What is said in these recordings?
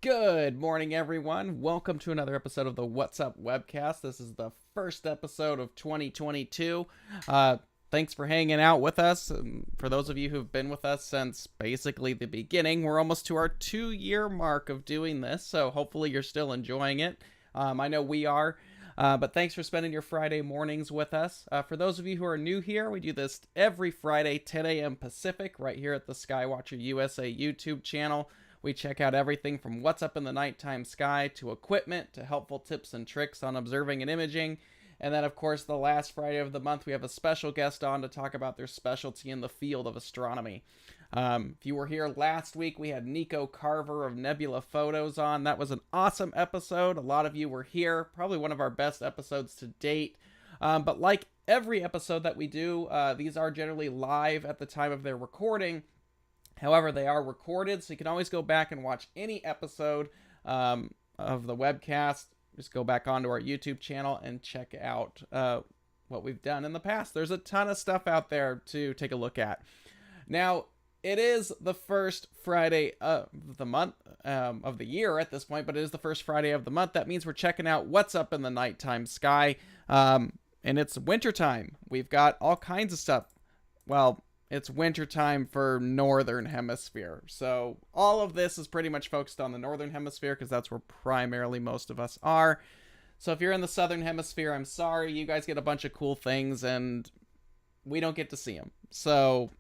Good morning, everyone. Welcome to another episode of the What's Up Webcast. This is the first episode of 2022. Thanks for hanging out with us. For those of you who've been with us since basically the beginning, we're almost to our 2-year mark of doing this, so hopefully you're still enjoying it. I know we are. But thanks for spending your Friday mornings with us. For those of you who are new here, we do this every Friday, 10 a.m. Pacific, right here at the Skywatcher USA YouTube channel. We check out everything from what's up in the nighttime sky to equipment to helpful tips and tricks on observing and imaging. And then, of course, the last Friday of the month, we have a special guest on to talk about their specialty in the field of astronomy. If you were here last week, we had Nico Carver of Nebula Photos on. That was an awesome episode. A lot of you were here. Probably one of our best episodes to date. But like every episode that we do, these are generally live at the time of their recording. However, they are recorded, so you can always go back and watch any episode of the webcast. Just go back onto our YouTube channel and check out what we've done in the past. There's a ton of stuff out there to take a look at. Now, it is the first Friday of the month, of the year at this point, but it is the first Friday of the month. That means we're checking out what's up in the nighttime sky, and it's wintertime. We've got all kinds of stuff. Well, it's wintertime for Northern Hemisphere. So all of this is pretty much focused on the Northern Hemisphere because that's where primarily most of us are. So if you're in the Southern Hemisphere, I'm sorry. You guys get a bunch of cool things and we don't get to see them. So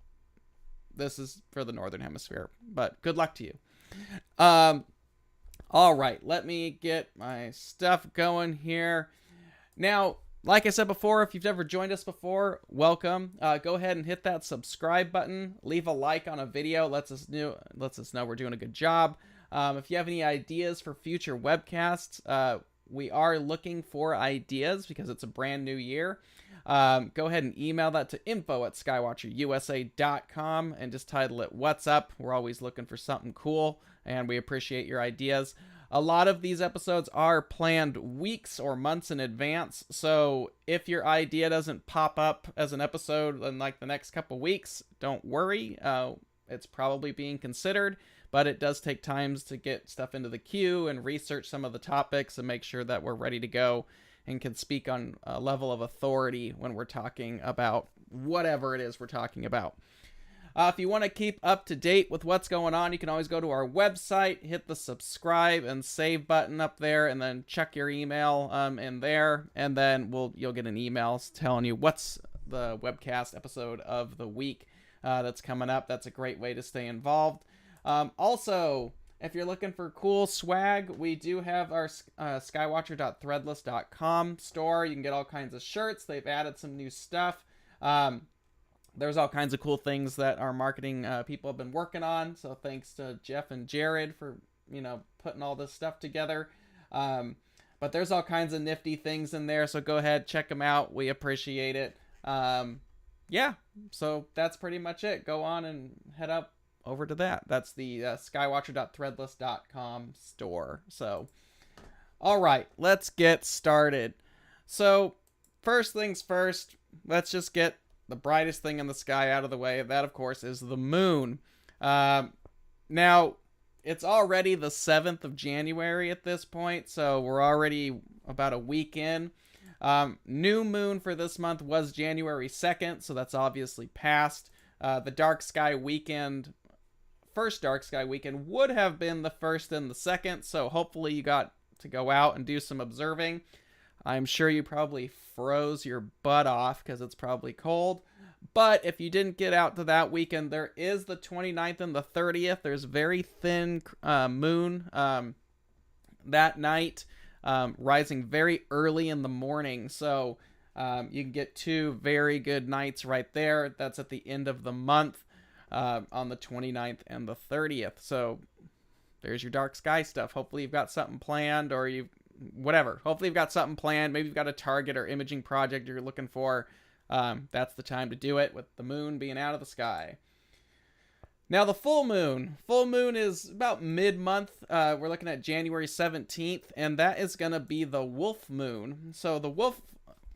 this is for the Northern Hemisphere. But good luck to you. All right. Let me get my stuff going here. Now, like I said before, if you've never joined us before, welcome. Go ahead and hit that subscribe button. Leave a like on a video. Lets us know we're doing a good job. If you have any ideas for future webcasts, we are looking for ideas because it's a brand new year. Go ahead and email that to info@skywatcherusa.com and just title it What's Up. We're always looking for something cool, and we appreciate your ideas. A lot of these episodes are planned weeks or months in advance, so if your idea doesn't pop up as an episode in like the next couple weeks, don't worry. It's probably being considered, but it does take time to get stuff into the queue and research some of the topics and make sure that we're ready to go and can speak on a level of authority when we're talking about whatever it is we're talking about. If you want to keep up to date with what's going on, you can always go to our website, hit the subscribe and save button up there, and then check your email in there, and then you'll get an email telling you what's the webcast episode of the week that's coming up. That's a great way to stay involved. Also, if you're looking for cool swag, we do have our skywatcher.threadless.com store. You can get all kinds of shirts. They've added some new stuff. There's all kinds of cool things that our marketing people have been working on. So thanks to Jeff and Jared for, putting all this stuff together. But there's all kinds of nifty things in there. So go ahead, check them out. We appreciate it. Yeah, so that's pretty much it. Go on and head up over to that. That's the skywatcher.threadless.com store. So, all right, let's get started. So, first things first, let's just get the brightest thing in the sky out of the way. That, of course, is the moon. Now, it's already the 7th of January at this point, so we're already about a week in. New moon for this month was January 2nd, so that's obviously past. The dark sky weekend, first dark sky weekend, would have been the 1st and the 2nd, so hopefully you got to go out and do some observing. I'm sure you probably froze your butt off because it's probably cold. But if you didn't get out to that weekend, there is the 29th and the 30th. There's very thin moon that night, rising very early in the morning. So you can get 2 very good nights right there. That's at the end of the month on the 29th and the 30th. So there's your dark sky stuff. Hopefully you've got something planned, or whatever. Hopefully you've got something planned. Maybe you've got a target or imaging project you're looking for. That's the time to do it, with the moon being out of the sky. Now the full moon. Full moon is about mid-month. We're looking at January 17th, and that is going to be the wolf moon. So the wolf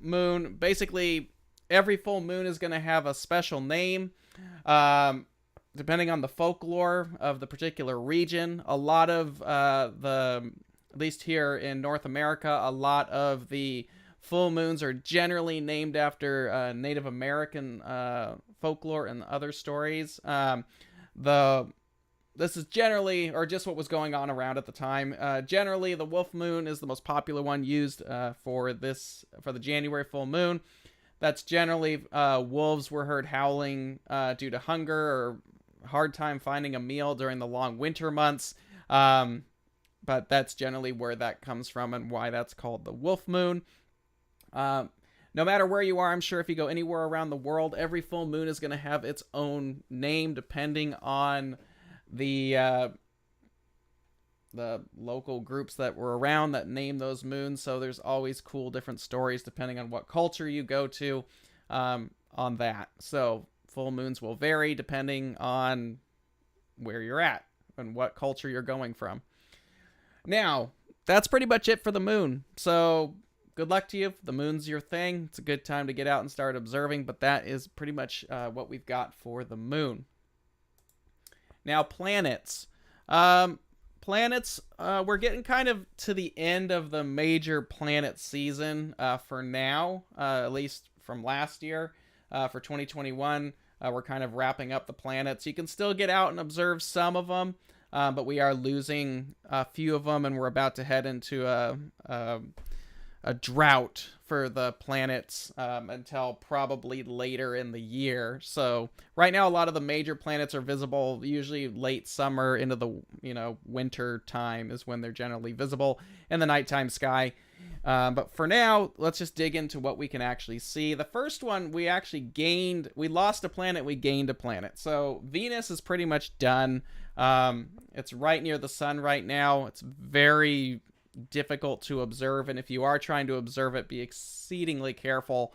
moon, basically every full moon is going to have a special name. depending on the folklore of the particular region, a lot of at least here in North America, a lot of the full moons are generally named after Native American folklore and other stories. This is generally, or just what was going on around at the time. Generally, the wolf moon is the most popular one used for the January full moon. That's generally wolves were heard howling due to hunger or hard time finding a meal during the long winter months. But that's generally where that comes from and why that's called the wolf moon. No matter where you are, I'm sure if you go anywhere around the world, every full moon is going to have its own name depending on the local groups that were around that name those moons. So there's always cool different stories depending on what culture you go to on that. So full moons will vary depending on where you're at and what culture you're going from. Now, that's pretty much it for the moon. So good luck to you. If the moon's your thing, it's a good time to get out and start observing, but that is pretty much what we've got for the moon. Now, planets. Planets, we're getting kind of to the end of the major planet season for now, at least from last year. For 2021, we're kind of wrapping up the planets. You can still get out and observe some of them, but we are losing a few of them, and we're about to head into a drought for the planets until probably later in the year. So right now, a lot of the major planets are visible usually late summer into the winter time is when they're generally visible in the nighttime sky. But for now, let's just dig into what we can actually see. The first one, we lost a planet, we gained a planet. So Venus is pretty much done. It's right near the sun right now. It's very difficult to observe, and if you are trying to observe it, be exceedingly careful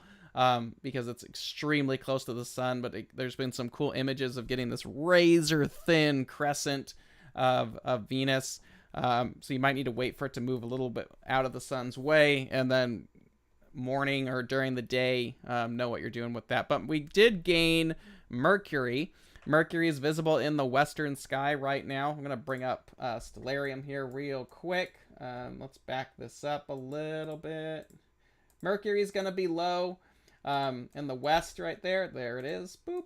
because it's extremely close to the sun. But there's been some cool images of getting this razor thin crescent of Venus. So you might need to wait for it to move a little bit out of the sun's way, and then morning or during the day know what you're doing with that. But we did gain Mercury. Mercury is visible in the western sky right now. I'm going to bring up Stellarium here real quick. Let's back this up a little bit. Mercury is going to be low in the west right there. There it is. Boop.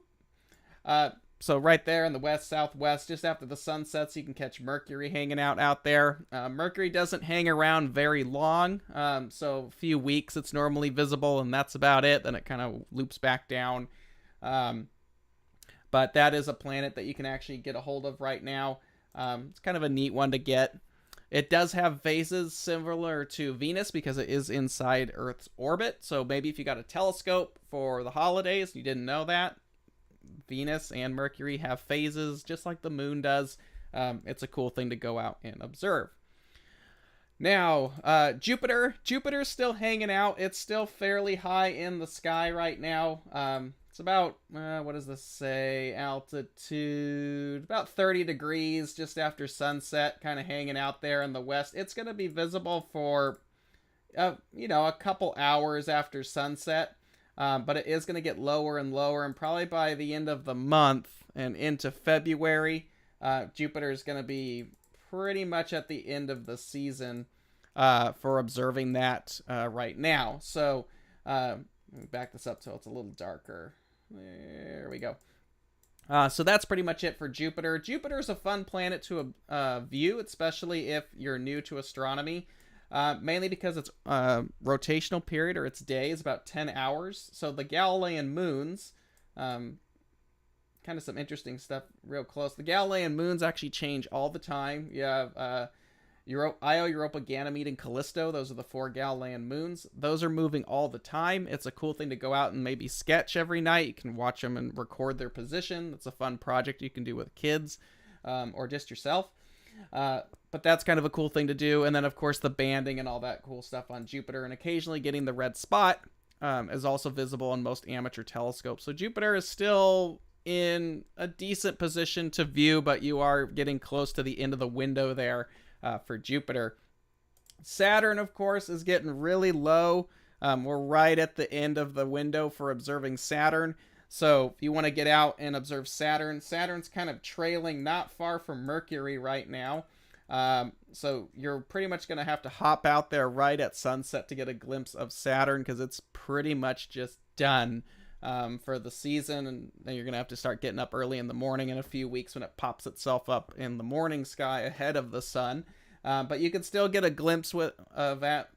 So right there in the west, southwest, just after the sun sets, you can catch Mercury hanging out there. Mercury doesn't hang around very long. So a few weeks it's normally visible, and that's about it. Then it kind of loops back down. But that is a planet that you can actually get a hold of right now. It's kind of a neat one to get. It does have phases similar to Venus because it is inside Earth's orbit. So maybe if you got a telescope for the holidays, you didn't know that, Venus and Mercury have phases just like the moon does. It's a cool thing to go out and observe. Now, Jupiter's still hanging out. It's still fairly high in the sky right now. It's about, what does this say? Altitude, about 30 degrees just after sunset, kind of hanging out there in the west. It's going to be visible for, a couple hours after sunset. But it is going to get lower and lower. And probably by the end of the month and into February, Jupiter is going to be pretty much at the end of the season for observing that right now. So let me back this up so it's a little darker. There we go. So that's pretty much it for Jupiter. Jupiter is a fun planet to view, especially if you're new to astronomy. Mainly because its rotational period, or its day, is about 10 hours. So the Galilean Moons, kind of some interesting stuff real close. The Galilean Moons actually change all the time. You have Io, Europa, Ganymede, and Callisto. Those are the 4 Galilean Moons. Those are moving all the time. It's a cool thing to go out and maybe sketch every night. You can watch them and record their position. It's a fun project you can do with kids or just yourself. But that's kind of a cool thing to do. And then, of course, the banding and all that cool stuff on Jupiter. And occasionally getting the red spot is also visible on most amateur telescopes. So Jupiter is still in a decent position to view, but you are getting close to the end of the window there for Jupiter. Saturn, of course, is getting really low. We're right at the end of the window for observing Saturn. So if you want to get out and observe Saturn, Saturn's kind of trailing not far from Mercury right now. So you're pretty much going to have to hop out there right at sunset to get a glimpse of Saturn, because it's pretty much just done for the season. And then you're going to have to start getting up early in the morning in a few weeks when it pops itself up in the morning sky ahead of the sun. But you can still get a glimpse of that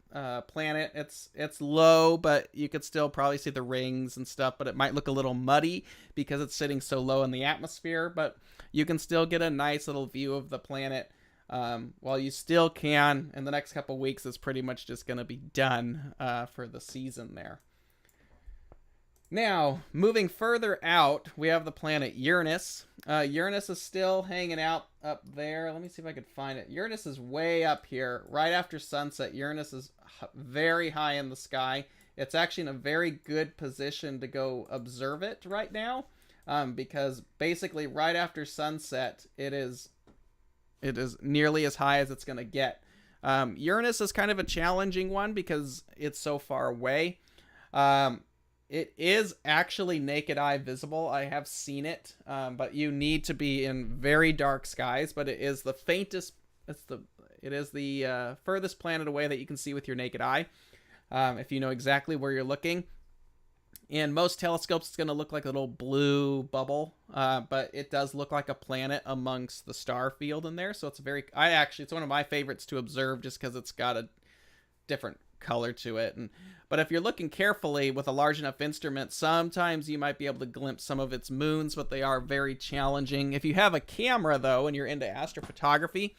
planet. It's low, but you could still probably see the rings and stuff, but it might look a little muddy because it's sitting so low in the atmosphere. But you can still get a nice little view of the planet. While you still can, in the next couple weeks, it's pretty much just going to be done for the season there. Now, moving further out, we have the planet Uranus. Uranus is still hanging out up there. Let me see if I can find it. Uranus is way up here. Right after sunset, Uranus is very high in the sky. It's actually in a very good position to go observe it right now, because basically right after sunset, it is nearly as high as it's going to get. Uranus is kind of a challenging one because it's so far away. It is actually naked eye visible. I have seen it, but you need to be in very dark skies. But it is the faintest. It is the furthest planet away that you can see with your naked eye, if you know exactly where you're looking. In most telescopes, it's going to look like a little blue bubble, but it does look like a planet amongst the star field in there. So it's it's one of my favorites to observe just because it's got a different color to it. But if you're looking carefully with a large enough instrument, sometimes you might be able to glimpse some of its moons, but they are very challenging. If you have a camera, though, and you're into astrophotography,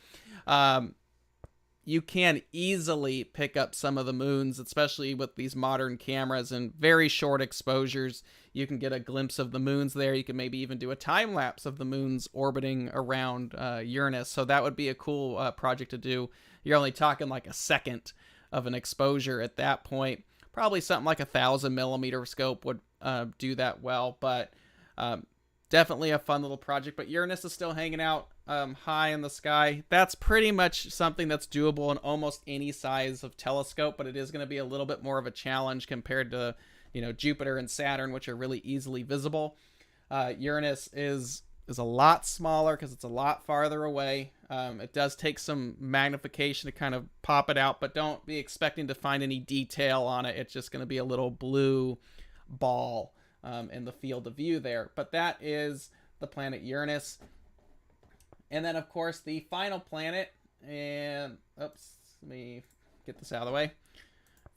you can easily pick up some of the moons, especially with these modern cameras and very short exposures. You can get a glimpse of the moons there. You can maybe even do a time lapse of the moons orbiting around Uranus. So that would be a cool project to do. You're only talking like a second of an exposure at that point. Probably something like 1,000 millimeter scope would do that well, but definitely a fun little project. But Uranus is still hanging out high in the sky. That's pretty much something that's doable in almost any size of telescope, but it is going to be a little bit more of a challenge compared to, Jupiter and Saturn, which are really easily visible. Uranus is a lot smaller because it's a lot farther away. It does take some magnification to kind of pop it out, but don't be expecting to find any detail on it. It's just going to be a little blue ball in the field of view there. But that is the planet Uranus. And then, of course, the final planet, and let me get this out of the way.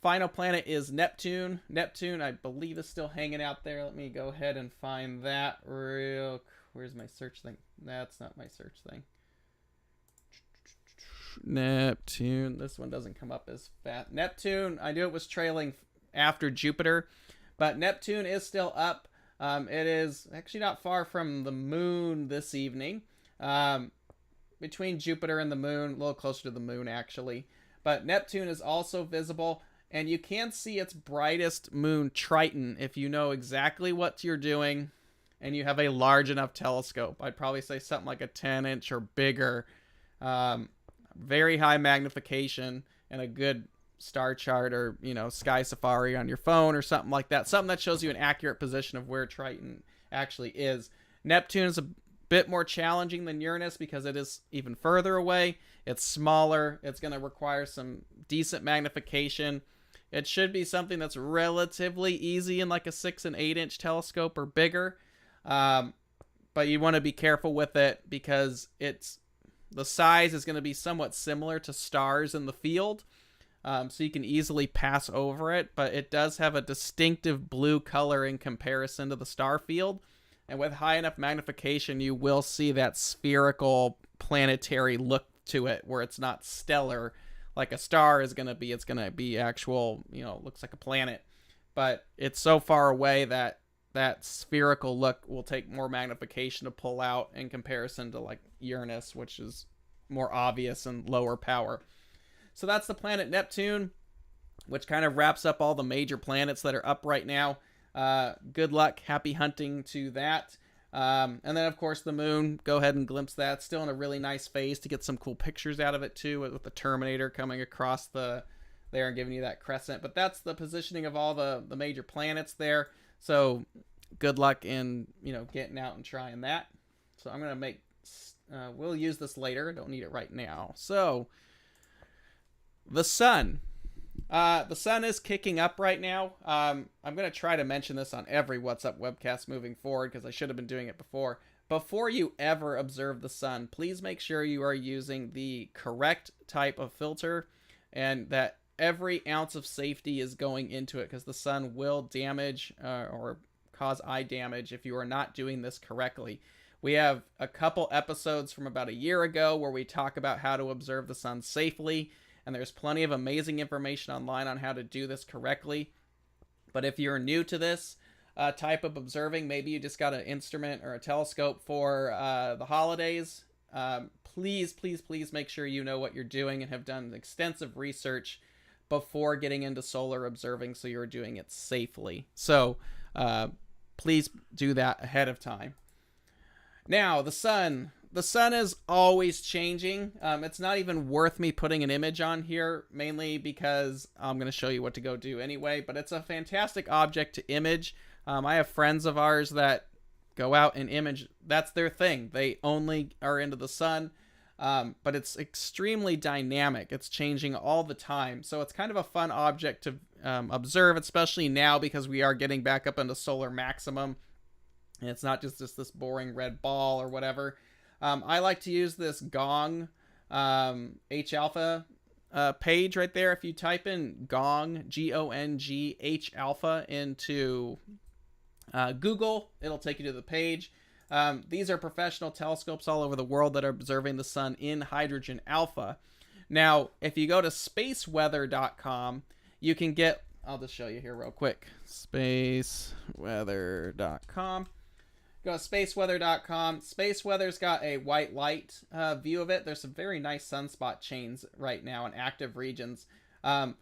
Final planet is Neptune. Neptune, I believe, is still hanging out there. Let me go ahead and find that real quick. Where's my search thing? That's not my search thing. Neptune. This one doesn't come up as fast. Neptune, I knew it was trailing after Jupiter, but Neptune is still up. It is actually not far from the moon this evening. Between Jupiter and the moon, a little closer to the moon, actually. But Neptune is also visible, and you can see its brightest moon, Triton, if you know exactly what you're doing and you have a large enough telescope. I'd probably say something like a 10-inch or bigger. Very high magnification and a good star chart or, Sky Safari on your phone or something like that. Something that shows you an accurate position of where Triton actually is. Neptune is a bit more challenging than Uranus because it is even further away. It's smaller. It's going to require some decent magnification. It should be something that's relatively easy in like a 6 and 8-inch telescope or bigger. But you want to be careful with it because the size is going to be somewhat similar to stars in the field. So you can easily pass over it, but it does have a distinctive blue color in comparison to the star field. And with high enough magnification, you will see that spherical planetary look to it where it's not stellar like a star is going to be. It's going to be actual, looks like a planet. But it's so far away that spherical look will take more magnification to pull out in comparison to like Uranus, which is more obvious and lower power. So that's the planet Neptune, which kind of wraps up all the major planets that are up right now. Good luck, happy hunting to that. And then, of course, the moon. Go ahead and glimpse that. Still in a really nice phase to get some cool pictures out of it, too, with the Terminator coming across there and giving you that crescent. But that's the positioning of all the major planets there. So good luck in, getting out and trying that. So I'm going to make, we'll use this later. Don't need it right now. So the sun. The sun is kicking up right now. I'm going to try to mention this on every What's Up webcast moving forward because I should have been doing it before. Before you ever observe the sun, please make sure you are using the correct type of filter and that every ounce of safety is going into it, because the sun will damage or cause eye damage if you are not doing this correctly. We have a couple episodes from about a year ago where we talk about how to observe the sun safely, and there's plenty of amazing information online on how to do this correctly. But if you're new to this type of observing, maybe you just got an instrument or a telescope for the holidays, please make sure you know what you're doing and have done extensive research before getting into solar observing so you're doing it safely. So please do that ahead of time. Now, the sun. The sun is always changing. It's not even worth me putting an image on here, mainly because I'm going to show you what to go do anyway, but it's a fantastic object to image. I have friends of ours that go out and image. That's their thing. They only are into the sun, but it's extremely dynamic. It's changing all the time. So it's kind of a fun object to observe, especially now because we are getting back up into solar maximum. And it's not just this boring red ball or whatever. I like to use this Gong H alpha page right there. If you type in Gong, G-O-N-G, H alpha into Google, it'll take you to the page. These are professional telescopes all over the world that are observing the sun in hydrogen alpha. Now, if you go to spaceweather.com, you can get, I'll just show you here real quick, spaceweather.com. Go to spaceweather.com. Spaceweather's got a white light view of it. There's some very nice sunspot chains right now in active regions. But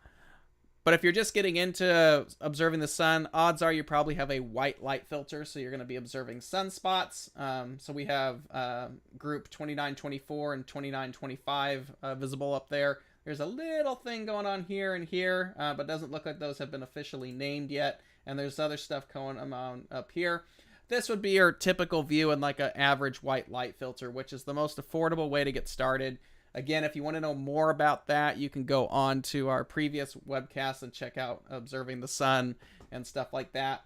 if you're just getting into observing the sun, odds are you probably have a white light filter, so you're going to be observing sunspots. So we have group 2924 and 2925 visible up there. There's a little thing going on here and here, but doesn't look like those have been officially named yet. And there's other stuff going on up here. This would be your typical view in like an average white light filter, which is the most affordable way to get started. Again, if you want to know more about that, you can go on to our previous webcast and check out observing the sun and stuff like that.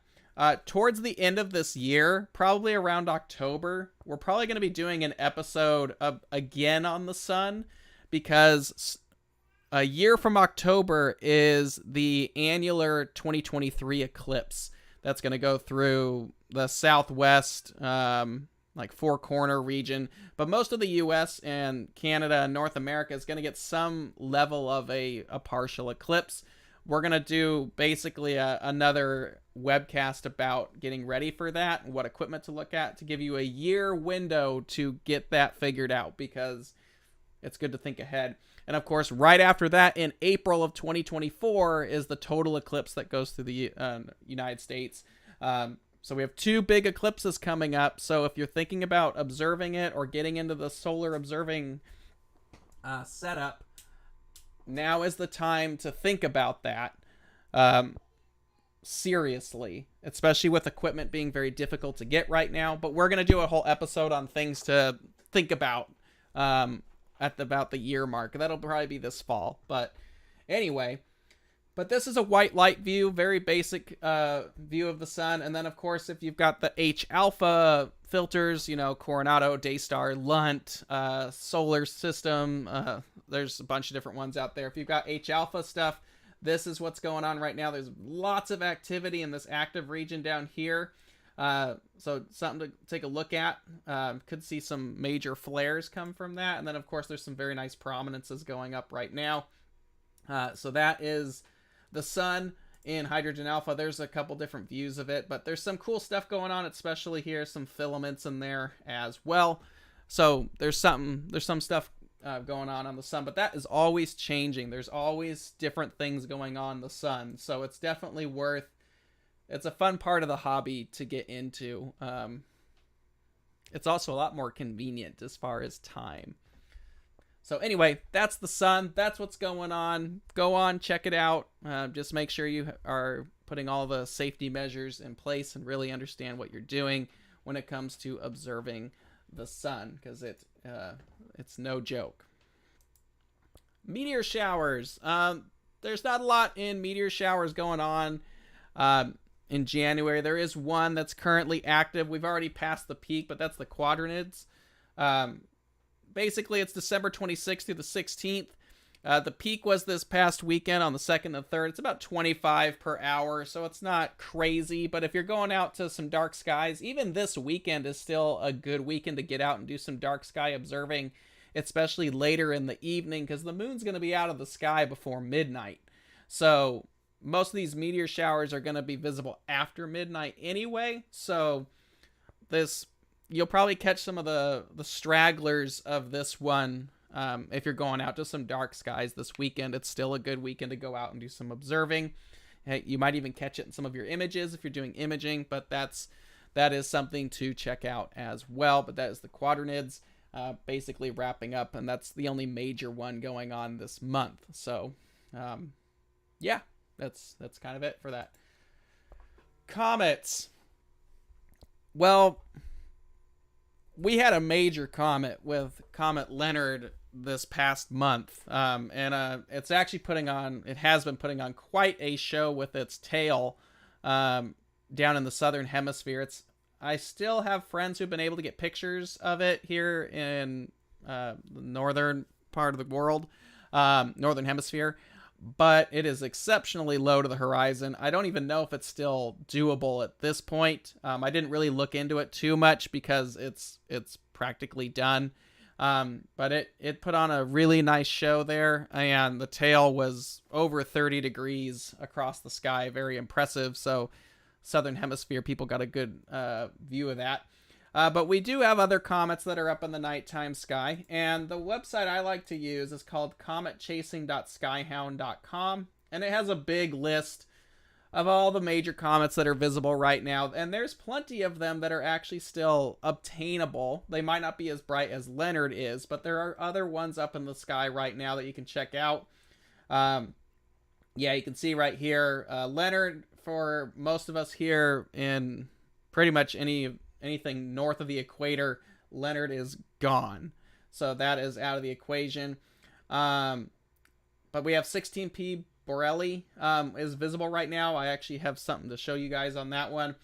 Towards the end of this year, probably around October, we're probably going to be doing an episode again on the sun, because a year from October is the annular 2023 eclipse that's going to go through the southwest, like Four Corner region. But most of the U.S. and Canada and North America is going to get some level of a partial eclipse. We're going to do basically another webcast about getting ready for that and what equipment to look at to give you a year window to get that figured out, because it's good to think ahead. And of course, right after that, in April of 2024, is the total eclipse that goes through the United States. So we have two big eclipses coming up. So if you're thinking about observing it or getting into the solar observing setup, now is the time to think about that seriously, especially with equipment being very difficult to get right now. But we're going to do a whole episode on things to think about at about the year mark. That'll probably be this fall. But anyway, but this is a white light view, very basic view of the sun. And then, of course, if you've got the H alpha filters, Coronado, Daystar, Lunt, Solar System, there's a bunch of different ones out there. If you've got H alpha stuff, this is what's going on right now. There's lots of activity in this active region down here. So something to take a look at. Could see some major flares come from that. And then, of course, there's some very nice prominences going up right now. So that is the sun in hydrogen alpha. There's a couple different views of it, but there's some cool stuff going on, especially here, some filaments in there as well. So there's some stuff going on the sun, but that is always changing. There's always different things going on in the sun. So it's definitely it's a fun part of the hobby to get into. It's also a lot more convenient as far as time. So anyway, that's the sun. That's what's going on. Go on, check it out. Just make sure you are putting all the safety measures in place and really understand what you're doing when it comes to observing the sun, because it's no joke. Meteor showers. There's not a lot in meteor showers going on in January. There is one that's currently active. We've already passed the peak, but that's the quadranids. Basically, it's December 26th through the 16th. The peak was this past weekend on the 2nd and 3rd. It's about 25 per hour, so it's not crazy. But if you're going out to some dark skies, even this weekend is still a good weekend to get out and do some dark sky observing, especially later in the evening, because the moon's going to be out of the sky before midnight. So most of these meteor showers are going to be visible after midnight anyway. So you'll probably catch some of the stragglers of this one. If you're going out to some dark skies this weekend, it's still a good weekend to go out and do some observing. You might even catch it in some of your images if you're doing imaging, but that is something to check out as well. But that is the quadranids basically wrapping up, and that's the only major one going on this month. So yeah, that's kind of it for that. Comets. Well, we had a major comet with Comet Leonard this past month, and it's actually it has been putting on quite a show with its tail down in the southern hemisphere. I still have friends who've been able to get pictures of it here in the northern part of the world, northern hemisphere, but it is exceptionally low to the horizon. I don't even know if it's still doable at this point. I didn't really look into it too much because it's practically done. But it put on a really nice show there, and the tail was over 30 degrees across the sky. Very impressive. So southern hemisphere people got a good view of that. But we do have other comets that are up in the nighttime sky, and the website I like to use is called cometchasing.skyhound.com, and it has a big list of all the major comets that are visible right now, and there's plenty of them that are actually still obtainable. They might not be as bright as Leonard is, but there are other ones up in the sky right now that you can check out. Yeah, you can see right here, Leonard, for most of us here in pretty much anything north of the equator, Leonard is gone. So that is out of the equation. But we have 16P Borelli is visible right now. I actually have something to show you guys on that one.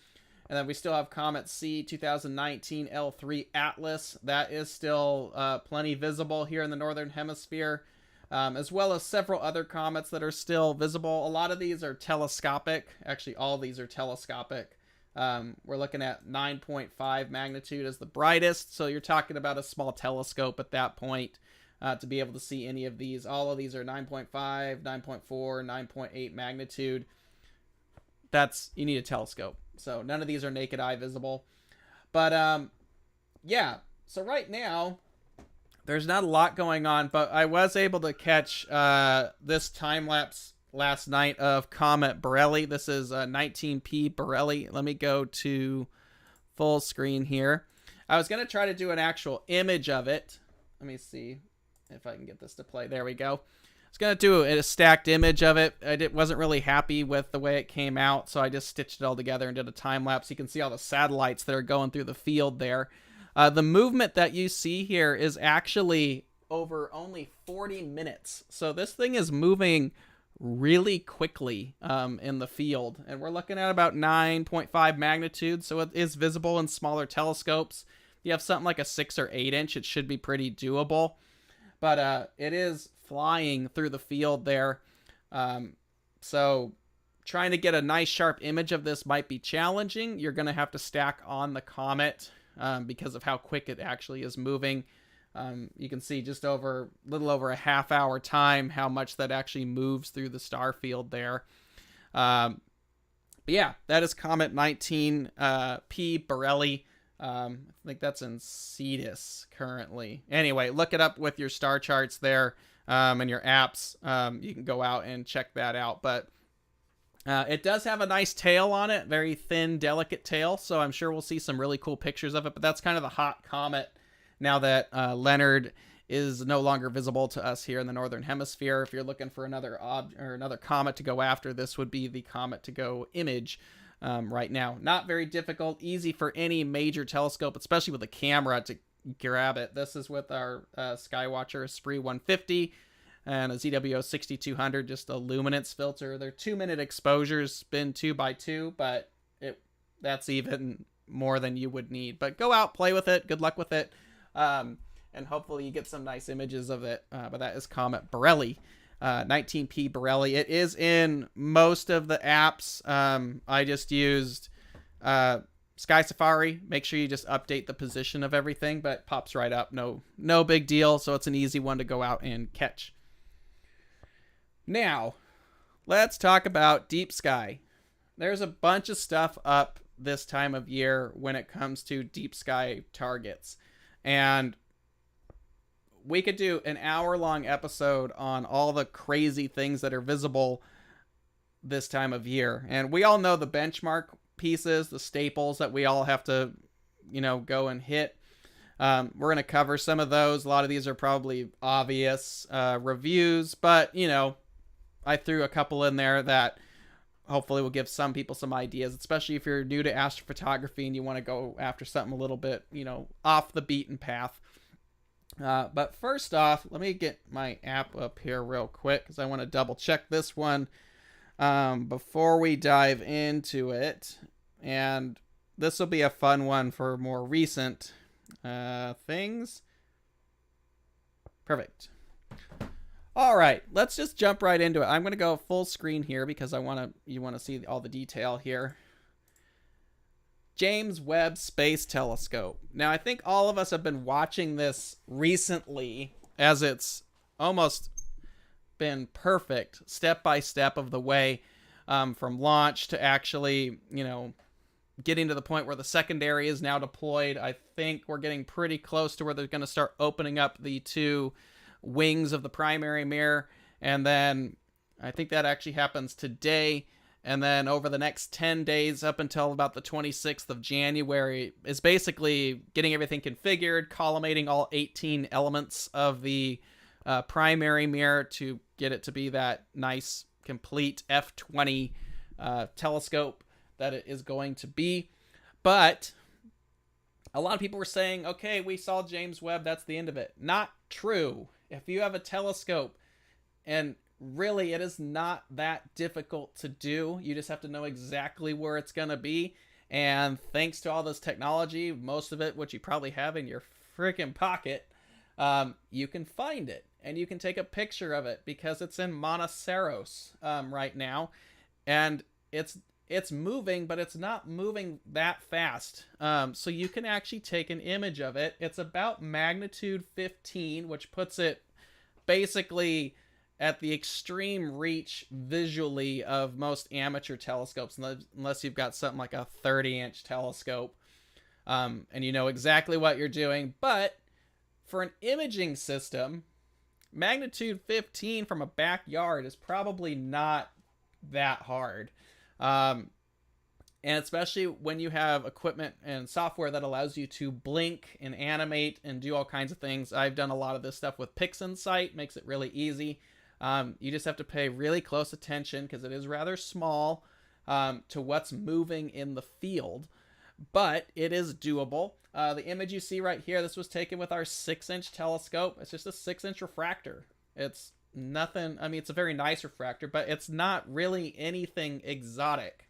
And then we still have Comet C 2019 L3 Atlas. That is still plenty visible here in the northern hemisphere, as well as several other comets that are still visible. A lot of these are telescopic. Actually, all of these are telescopic. We're looking at 9.5 magnitude as the brightest. So you're talking about a small telescope at that point to be able to see any of these. All of these are 9.5, 9.4, 9.8 magnitude. You need a telescope. So none of these are naked eye visible. But yeah, so right now there's not a lot going on, but I was able to catch this time lapse last night of Comet Borelli. This is 19P Borelli. Let me go to full screen here. I was going to try to do an actual image of it. Let me see if I can get this to play. There we go. I was going to do a stacked image of it. I wasn't really happy with the way it came out, so I just stitched it all together and did a time lapse. You can see all the satellites that are going through the field there. The movement that you see here is actually over only 40 minutes. So this thing is moving really quickly in the field, and we're looking at about 9.5 magnitude, so it is visible in smaller telescopes. If you have something like a 6 or 8 inch, it should be pretty doable, but it is flying through the field there. So trying to get a nice sharp image of this might be challenging. You're going to have to stack on the comet because of how quick it actually is moving. You can see just a little over a half hour time how much that actually moves through the star field there. But yeah, that is Comet 19P Borelli. I think that's in Cetus currently. Anyway, look it up with your star charts there and your apps. You can go out and check that out. But it does have a nice tail on it, very thin, delicate tail. So I'm sure we'll see some really cool pictures of it. But that's kind of the hot comet now that Leonard is no longer visible to us here in the northern hemisphere. If you're looking for another comet to go after, this would be the comet to go image right now. Not very difficult, easy for any major telescope, especially with a camera, to grab it. This is with our Skywatcher Esprit 150 and a ZWO 6200, just a luminance filter. They're 2-minute exposures, spin 2x2, but that's even more than you would need. But go out, play with it. Good luck with it. And hopefully you get some nice images of it. But that is Comet Borelli, 19P Borelli. It is in most of the apps. I just used Sky Safari. Make sure you just update the position of everything, but it pops right up. No big deal. So it's an easy one to go out and catch. Now, let's talk about deep sky. There's a bunch of stuff up this time of year when it comes to deep sky targets. And we could do an hour-long episode on all the crazy things that are visible this time of year. And we all know the benchmark pieces, the staples that we all have to, go and hit. We're going to cover some of those. A lot of these are probably obvious reviews, but, I threw a couple in there that hopefully will give some people some ideas, especially if you're new to astrophotography and you want to go after something a little bit, off the beaten path. But first off, let me get my app up here real quick because I want to double check this one before we dive into it. And this will be a fun one for more recent things. Perfect. All right, let's just jump right into it. I'm going to go full screen here because you want to see all the detail here. James Webb Space Telescope. Now, I think all of us have been watching this recently as it's almost been perfect step by step of the way from launch to actually, getting to the point where the secondary is now deployed. I think we're getting pretty close to where they're going to start opening up the 2 wings of the primary mirror. And then I think that actually happens today. And then over the next 10 days up until about the 26th of January is basically getting everything configured, collimating all 18 elements of the primary mirror to get it to be that nice, complete F20 telescope that it is going to be. But a lot of people were saying, okay, we saw James Webb, that's the end of it. Not true. If you have a telescope, and really it is not that difficult to do, you just have to know exactly where it's going to be. And thanks to all this technology, most of it, which you probably have in your freaking pocket, you can find it. And you can take a picture of it because it's in Monoceros right now. And it's moving, but it's not moving that fast. So you can actually take an image of it. It's about magnitude 15, which puts it basically at the extreme reach visually of most amateur telescopes, unless you've got something like a 30-inch telescope and you know exactly what you're doing. But for an imaging system, magnitude 15 from a backyard is probably not that hard. And especially when you have equipment and software that allows you to blink and animate and do all kinds of things. I've done a lot of this stuff with PixInsight, makes it really easy. You just have to pay really close attention because it is rather small to what's moving in the field, but it is doable. The image you see right here, this was taken with our 6-inch telescope. It's just a 6-inch refractor. It's nothing. I mean, it's a very nice refractor, but it's not really anything exotic.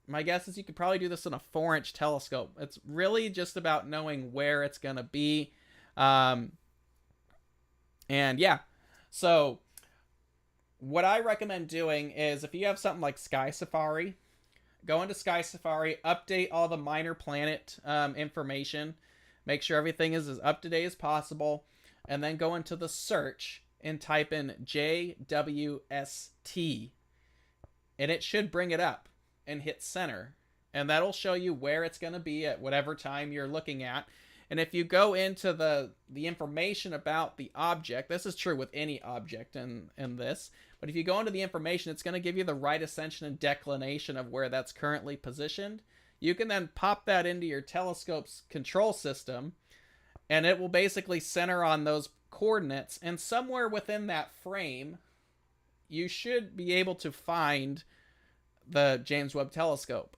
My guess is you could probably do this on a 4-inch telescope. It's really just about knowing where it's going to be. And yeah, so what I recommend doing is if you have something like Sky Safari, go into Sky Safari, update all the minor planet information, make sure everything is as up to date as possible, and then go into the search and type in JWST, and it should bring it up and hit center, and that'll show you where it's going to be at whatever time you're looking at. And if you go into the information about the object, this is true with any object in this, but if you go into the information, it's going to give you the right ascension and declination of where that's currently positioned. You can then pop that into your telescope's control system, and it will basically center on those coordinates, and somewhere within that frame you should be able to find the James Webb Telescope.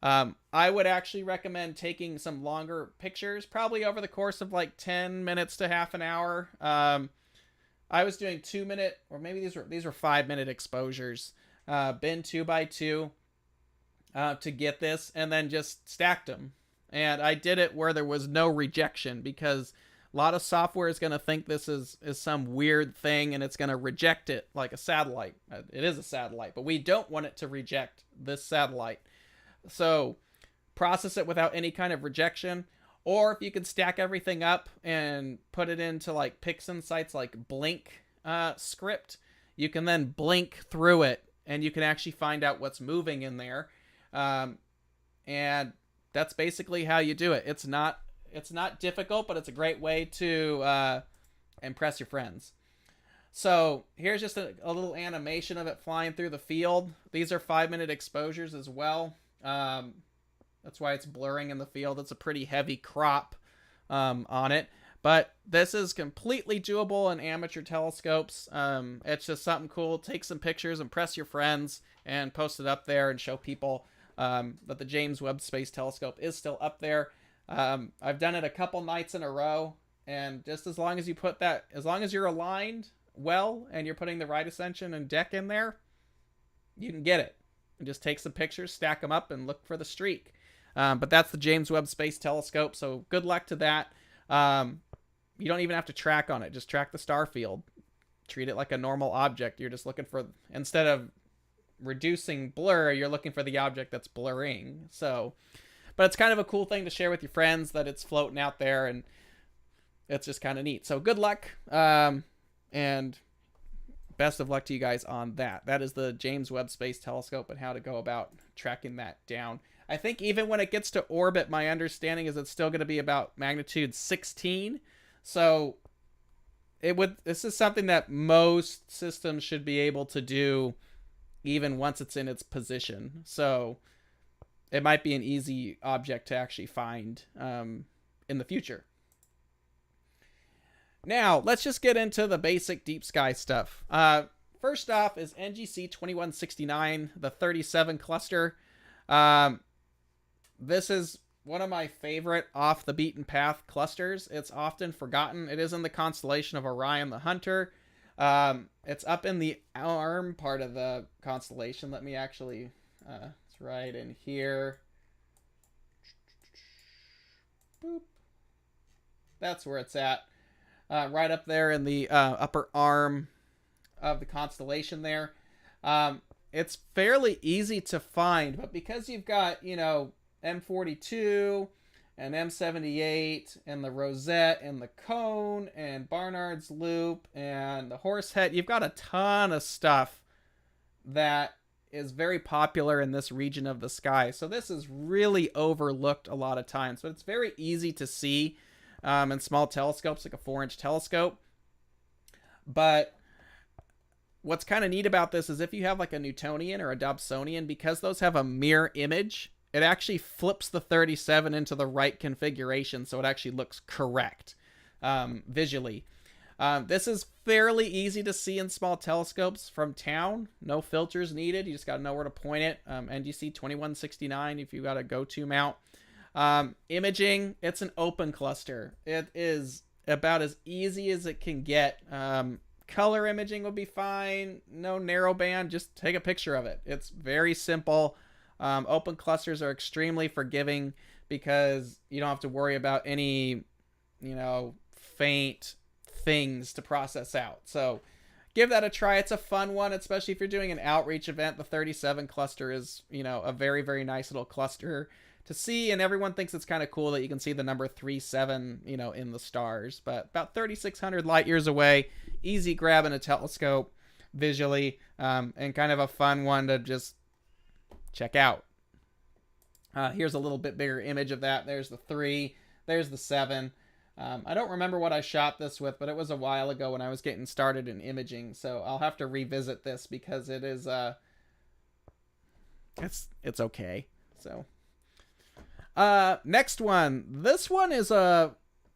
I would actually recommend taking some longer pictures, probably over the course of like 10 minutes to half an hour. I was doing 2-minute, or maybe these were 5-minute exposures, bin 2x2 to get this, and then just stacked them. And I did it where there was no rejection, because a lot of software is going to think this is some weird thing, and it's going to reject it like a satellite. It is a satellite, but we don't want it to reject this satellite. So process it without any kind of rejection. Or if you can stack everything up and put it into like Pixin sites like Blink script, you can then blink through it, and you can actually find out what's moving in there. And that's basically how you do it. It's not difficult, but it's a great way to impress your friends. So here's just a little animation of it flying through the field. These are 5-minute exposures as well. That's why it's blurring in the field. It's a pretty heavy crop on it. But this is completely doable in amateur telescopes. It's just something cool. Take some pictures, impress your friends, and post it up there and show people that the James Webb Space Telescope is still up there. I've done it a couple nights in a row, and just as long as you put that, as long as you're aligned well and you're putting the right ascension and deck in there, you can get it. And just take some pictures, stack them up, and look for the streak. But that's the James Webb Space Telescope, so good luck to that. You don't even have to track on it. Just track the star field. Treat it like a normal object. You're just looking for, instead of reducing blur, you're looking for the object that's blurring. So, but it's kind of a cool thing to share with your friends that it's floating out there, and it's just kind of neat. So good luck, and best of luck to you guys on that. That is the James Webb Space Telescope and how to go about tracking that down. I think even when it gets to orbit, my understanding is it's still going to be about magnitude 16. So this is something that most systems should be able to do even once it's in its position. So it might be an easy object to actually find in the future. Now, let's just get into the basic deep sky stuff. First off is NGC 2169, the 37 cluster. This is one of my favorite off the beaten path clusters. It's often forgotten. It is in the constellation of Orion the Hunter. It's up in the arm part of the constellation. Let me actually, it's right in here. Boop. That's where it's at. Right up there in the upper arm of the constellation there. It's fairly easy to find, but because you've got, M42 and M78 and the Rosette and the Cone and Barnard's Loop and the Horsehead, you've got a ton of stuff that is very popular in this region of the sky. So this is really overlooked a lot of times, but it's very easy to see in small telescopes, like a 4-inch telescope. But what's kind of neat about this is if you have like a Newtonian or a Dobsonian, because those have a mirror image, it actually flips the 37 into the right configuration, so it actually looks correct visually. This is fairly easy to see in small telescopes from town. No filters needed. You just got to know where to point it. NGC 2169 if you got a go-to mount. Imaging, it's an open cluster. It is about as easy as it can get. Color imaging would be fine. No narrowband. Just take a picture of it. It's very simple. Open clusters are extremely forgiving because you don't have to worry about any, faint things to process out. So give that a try. It's a fun one, especially if you're doing an outreach event. The 37 cluster is, a very, very nice little cluster to see, and everyone thinks it's kind of cool that you can see the number 37, in the stars. But about 3,600 light years away, easy grab in a telescope visually, and kind of a fun one to just check out. Here's a little bit bigger image of that. There's the 3, there's the 7. I don't remember what I shot this with, but it was a while ago when I was getting started in imaging, so I'll have to revisit this because it is it's okay. So next one. This one is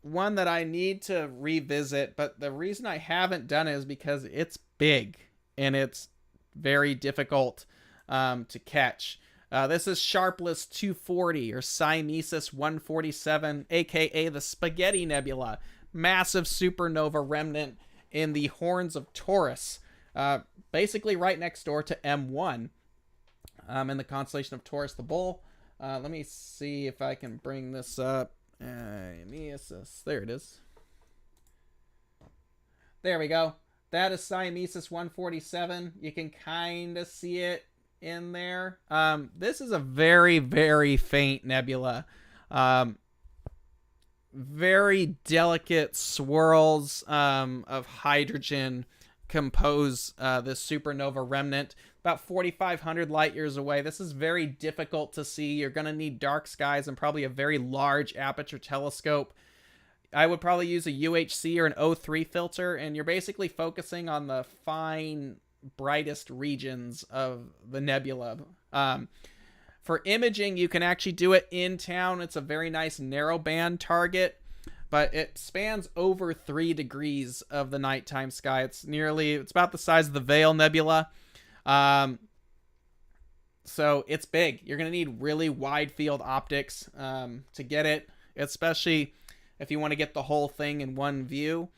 one that I need to revisit, but the reason I haven't done it is because it's big and it's very difficult to catch. This is Sharpless 240 or Siamesis 147, aka the Spaghetti Nebula, massive supernova remnant in the horns of Taurus, basically right next door to M1 in the constellation of Taurus the Bull. Let me see if I can bring this up. There it is. There we go. That is Siamesis 147. You can kind of see it in there. This is a very, very faint nebula. Very delicate swirls of hydrogen compose this supernova remnant. About 4,500 light years away. This is very difficult to see. You're going to need dark skies and probably a very large aperture telescope. I would probably use a UHC or an O3 filter, and you're basically focusing on the fine, brightest regions of the nebula. For imaging, you can actually do it in town. It's a very nice narrowband target, but it spans over 3 degrees of the nighttime sky. It's about the size of the Veil Nebula. So it's big. You're going to need really wide field optics to get it, especially if you want to get the whole thing in one view.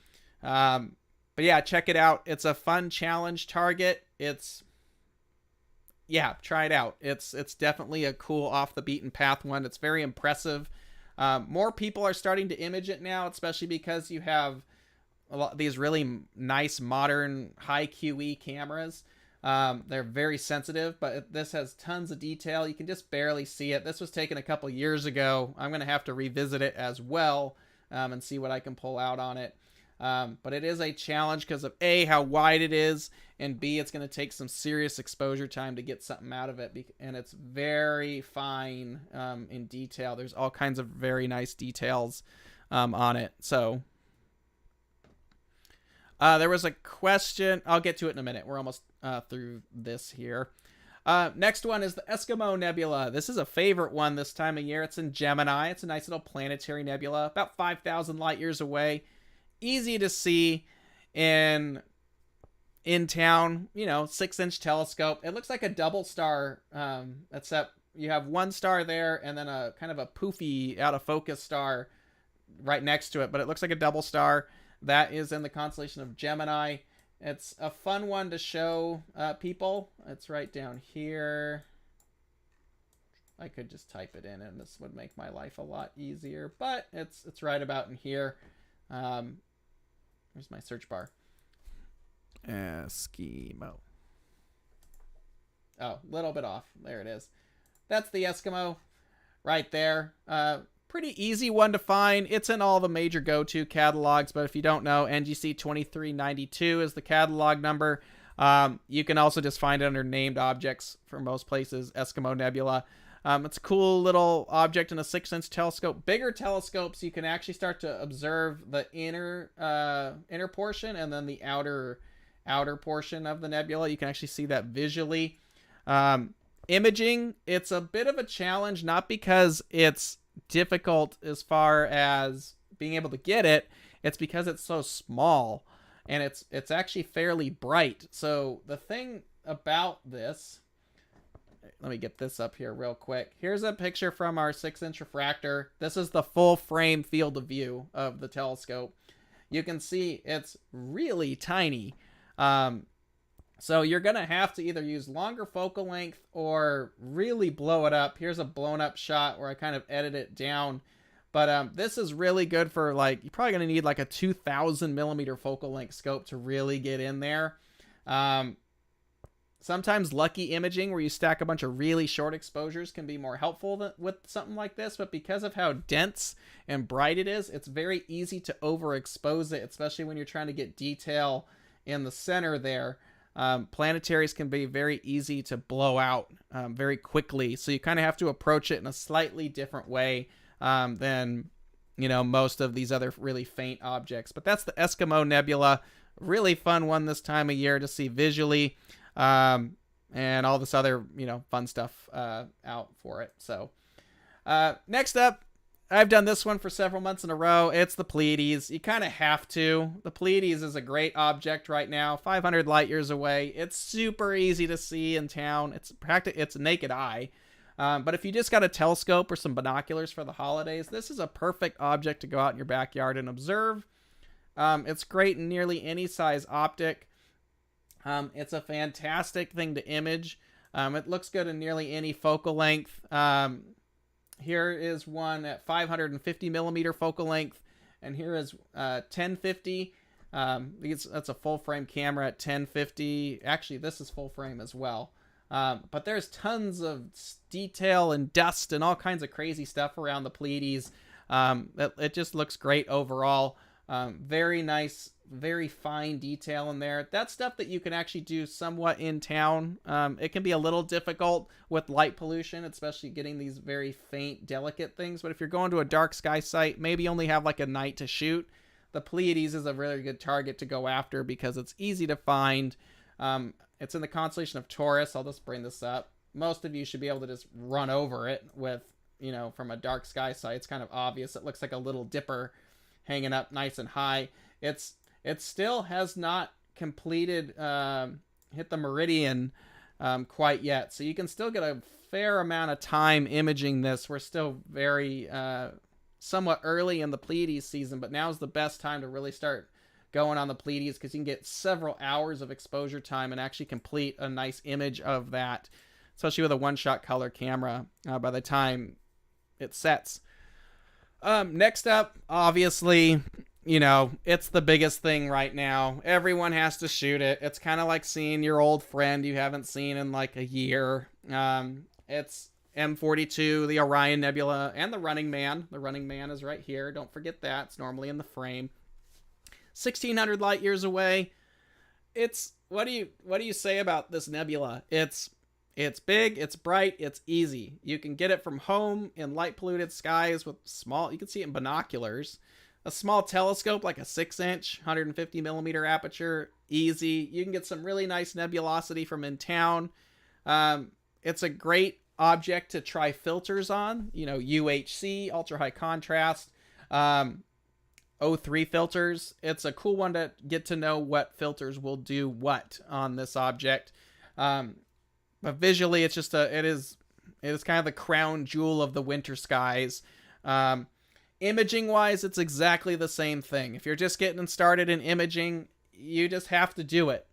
But yeah, check it out. It's a fun challenge target. Try it out. It's definitely a cool off the beaten path one. It's very impressive. More people are starting to image it now, especially because you have these really nice modern high QE cameras. They're very sensitive, but this has tons of detail. You can just barely see it. This was taken a couple years ago. I'm going to have to revisit it as well and see what I can pull out on it. But it is a challenge because of A, how wide it is, and B, it's going to take some serious exposure time to get something out of it. And it's very fine in detail. There's all kinds of very nice details on it. So there was a question. I'll get to it in a minute. We're almost through this here. Next one is the Eskimo Nebula. This is a favorite one this time of year. It's in Gemini. It's a nice little planetary nebula, about 5,000 light years away. Easy to see in town, 6-inch telescope. It looks like a double star, except you have one star there and then a kind of a poofy out of focus star right next to it, but it looks like a double star. That is in the constellation of Gemini. It's a fun one to show people. It's right down here. I could just type it in and this would make my life a lot easier, but it's right about in here. Here's my search bar. Eskimo. Oh, little bit off. There it is. That's the Eskimo right there. Pretty easy one to find. It's in all the major go-to catalogs, but if you don't know, NGC 2392 is the catalog number. You can also just find it under named objects for most places. Eskimo Nebula. It's a cool little object in a 6-inch telescope. Bigger telescopes, you can actually start to observe the inner portion and then the outer portion of the nebula. You can actually see that visually. Imaging, it's a bit of a challenge, not because it's difficult as far as being able to get it. It's because it's so small and it's actually fairly bright. So the thing about this, let me get this up here real quick. Here's a picture from our 6-inch refractor. This is the full frame field of view of the telescope. You can see it's really tiny. So you're going to have to either use longer focal length or really blow it up. Here's a blown up shot where I kind of edit it down. But this is really good for you're probably going to need like a 2,000 millimeter focal length scope to really get in there. Sometimes lucky imaging where you stack a bunch of really short exposures can be more helpful with something like this. But because of how dense and bright it is, it's very easy to overexpose it, especially when you're trying to get detail in the center there. Planetaries can be very easy to blow out very quickly. So you kind of have to approach it in a slightly different way than, most of these other really faint objects. But that's the Eskimo Nebula. Really fun one this time of year to see visually. And all this other, fun stuff out for it. So next up, I've done this one for several months in a row. It's the Pleiades. You kind of have to. The Pleiades is a great object right now, 500 light years away. It's super easy to see in town. It's naked eye. But if you just got a telescope or some binoculars for the holidays, this is a perfect object to go out in your backyard and observe. It's great in nearly any size optic. It's a fantastic thing to image. It looks good in nearly any focal length. Here is one at 550 millimeter focal length, and here is 1050. That's a full frame camera at 1050. Actually, this is full frame as well. But there's tons of detail and dust and all kinds of crazy stuff around the Pleiades. It just looks great overall. Very nice, very fine detail in there. That's stuff that you can actually do somewhat in town. It can be a little difficult with light pollution, especially getting these very faint, delicate things. But if you're going to a dark sky site, maybe only have like a night to shoot, the Pleiades is a really good target to go after because it's easy to find. It's in the constellation of Taurus. I'll just bring this up. Most of you should be able to just run over it with, from a dark sky site. It's kind of obvious. It looks like a little dipper hanging up nice and high. It still has not completed, hit the meridian quite yet. So you can still get a fair amount of time imaging this. We're still very somewhat early in the Pleiades season, but now's the best time to really start going on the Pleiades because you can get several hours of exposure time and actually complete a nice image of that, especially with a one-shot color camera by the time it sets. Next up, obviously, it's the biggest thing right now. Everyone has to shoot it. It's kind of like seeing your old friend you haven't seen in like a year. It's M42, the Orion Nebula, and the Running Man. The Running Man is right here. Don't forget that. It's normally in the frame. 1,600 light years away. What do you say about this nebula? It's big, it's bright, it's easy. You can get it from home in light polluted skies with you can see it in binoculars. A small telescope like a 6-inch, 150 millimeter aperture, easy. You can get some really nice nebulosity from in town. It's a great object to try filters on, UHC, ultra high contrast, O3 filters. It's a cool one to get to know what filters will do what on this object. But visually, it is kind of the crown jewel of the winter skies. Imaging wise, it's exactly the same thing. If you're just getting started in imaging, you just have to do it.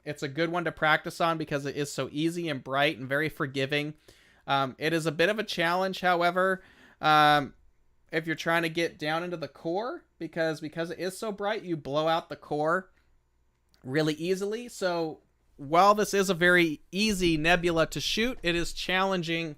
It's a good one to practice on because it is so easy and bright and very forgiving. It is a bit of a challenge, however, if you're trying to get down into the core, because it is so bright, you blow out the core really easily. So while this is a very easy nebula to shoot, it is challenging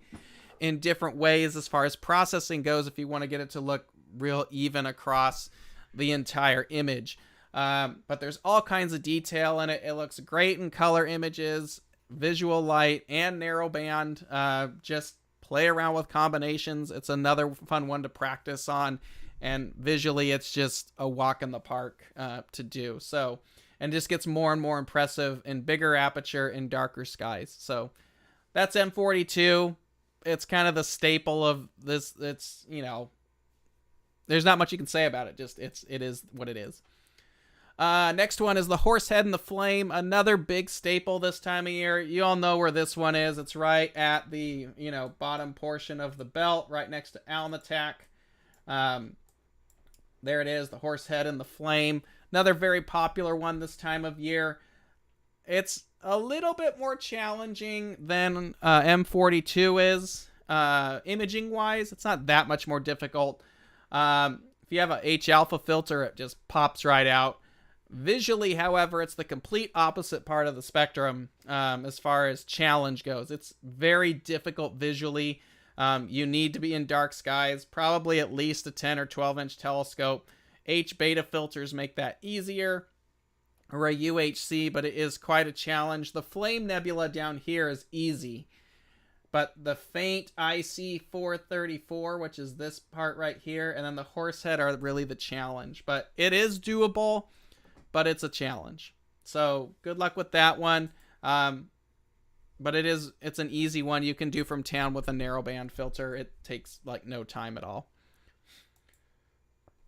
in different ways as far as processing goes if you want to get it to look real even across the entire image. But there's all kinds of detail in it. It looks great in color images, visual light, and narrowband. Just play around with combinations. It's another fun one to practice on, and visually it's just a walk in the park to do. So, and just gets more and more impressive in bigger aperture in darker skies. So that's M42. It's kind of the staple of this. It's, there's not much you can say about it. Just it is what it is. Next one is the Horsehead and the Flame, another big staple this time of year. You all know where this one is. It's right at the, bottom portion of the belt, right next to Alnitak. There it is, the Horsehead and the Flame. Another very popular one this time of year. It's a little bit more challenging than M42 is, imaging-wise. It's not that much more difficult. If you have a H-alpha filter, it just pops right out. Visually, however, it's the complete opposite part of the spectrum as far as challenge goes. It's very difficult visually. You need to be in dark skies, probably at least a 10 or 12-inch telescope. H-beta filters make that easier, or a UHC, but it is quite a challenge. The Flame Nebula down here is easy, but the faint IC434, which is this part right here, and then the Horsehead are really the challenge. But it is doable, but it's a challenge. So good luck with that one. But it's an easy one you can do from town with a narrowband filter. It takes like no time at all.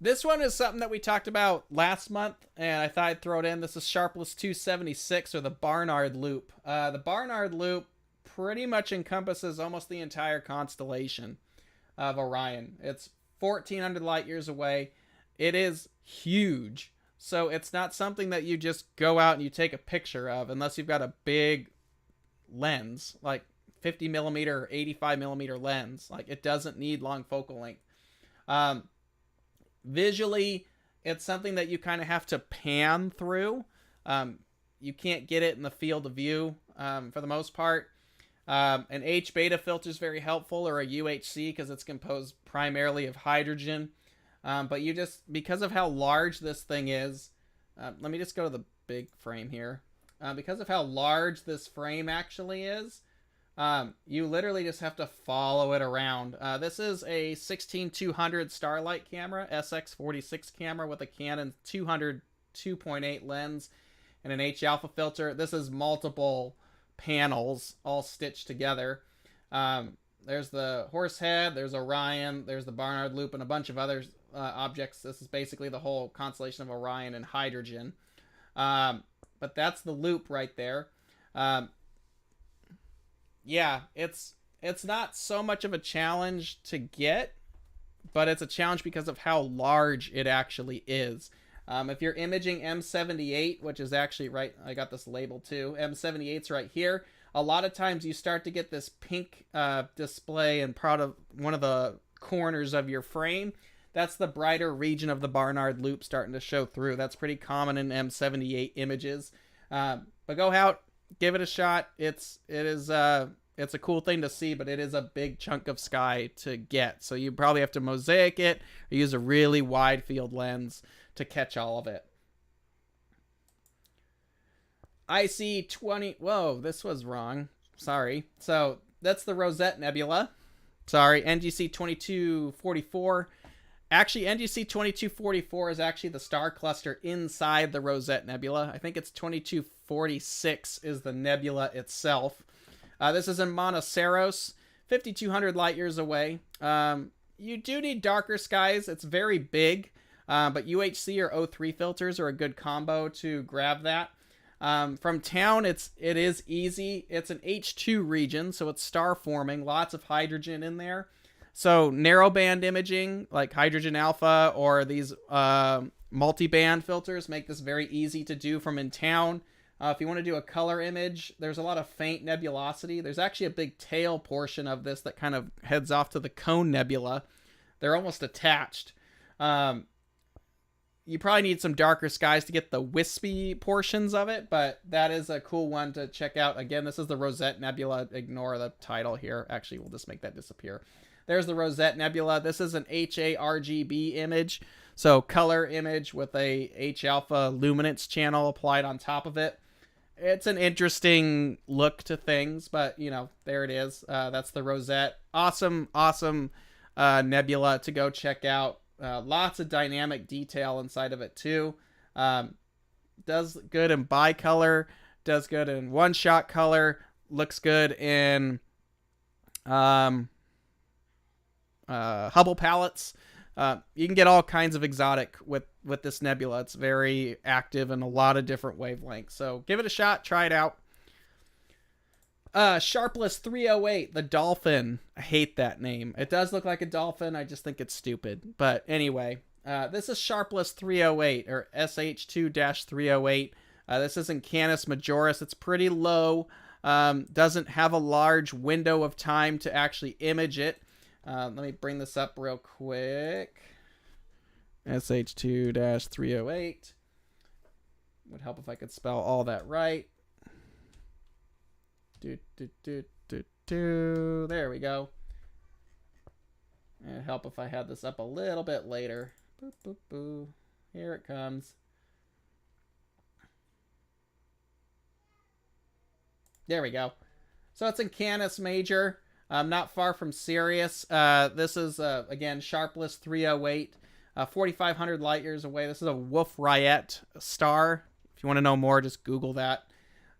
This one is something that we talked about last month, and I thought I'd throw it in. This is Sharpless 276, or the Barnard Loop. The Barnard Loop pretty much encompasses almost the entire constellation of Orion. It's 1,400 light years away. It is huge. So it's not something that you just go out and you take a picture of unless you've got a big lens, like 50 millimeter or 85 millimeter lens. Like, it doesn't need long focal length. Visually, it's something that you kind of have to pan through. You can't get it in the field of view for the most part. An H-beta filter is very helpful, or a UHC, because it's composed primarily of hydrogen. But you just, because of how large this thing is, let me just go to the big frame here. Because of how large this frame actually is, you literally just have to follow it around. This is a 16200 Starlight camera, SX46 camera with a Canon 200 2.8 lens and an H-alpha filter. This is multiple panels all stitched together. There's the horse head, there's Orion, there's the Barnard Loop, and a bunch of other objects. This is basically the whole constellation of Orion and hydrogen. But that's the loop right there. Yeah, it's not so much of a challenge to get, but it's a challenge because of how large it actually is. If you're imaging M78, which is actually right, I got this label too, M78's right here. A lot of times you start to get this pink display in part of one of the corners of your frame. That's the brighter region of the Barnard Loop starting to show through. That's pretty common in M78 images. But go out, give it a shot. It's a cool thing to see, but it is a big chunk of sky to get. So you probably have to mosaic it or use a really wide field lens to catch all of it. IC20, whoa, this was wrong. Sorry. So that's the Rosette Nebula. Sorry, NGC 2244. Actually, NGC 2244 is actually the star cluster inside the Rosette Nebula. I think it's 2246 is the nebula itself. This is in Monoceros, 5,200 light years away. You do need darker skies. It's very big, but UHC or O3 filters are a good combo to grab that. From town, it is easy. It's an H2 region, so it's star forming. Lots of hydrogen in there. So narrowband imaging, like hydrogen alpha or these multi-band filters, make this very easy to do from in town. If you want to do a color image, there's a lot of faint nebulosity. There's actually a big tail portion of this that kind of heads off to the Cone Nebula. They're almost attached. You probably need some darker skies to get the wispy portions of it, but that is a cool one to check out. Again, this is the Rosette Nebula. Ignore the title here. Actually, we'll just make that disappear. There's the Rosette Nebula. This is an HARGB image, so color image with a H-alpha luminance channel applied on top of it. It's an interesting look to things, but, you know, there it is. That's the Rosette. Awesome nebula to go check out. Lots of dynamic detail inside of it, too. Does good in bicolor, does good in one-shot color, looks good in Hubble palettes. You can get all kinds of exotic with this nebula. It's very active in a lot of different wavelengths. So give it a shot. Try it out. Sharpless 308, the dolphin. I hate that name. It does look like a dolphin. I just think it's stupid. But anyway, this is Sharpless 308, or SH2-308. This is in Canis Majoris. It's pretty low. Doesn't have a large window of time to actually image it. Let me bring this up real quick. SH2-308. Would help if I could spell all that right. There we go. It'd help if I had this up a little bit later. Boop, boop, boop. Here it comes. There we go. So it's in Canis Major. Not far from Sirius. This is, again, Sharpless 308. 4,500 light years away. This is a Wolf Riot star. If you want to know more, just Google that.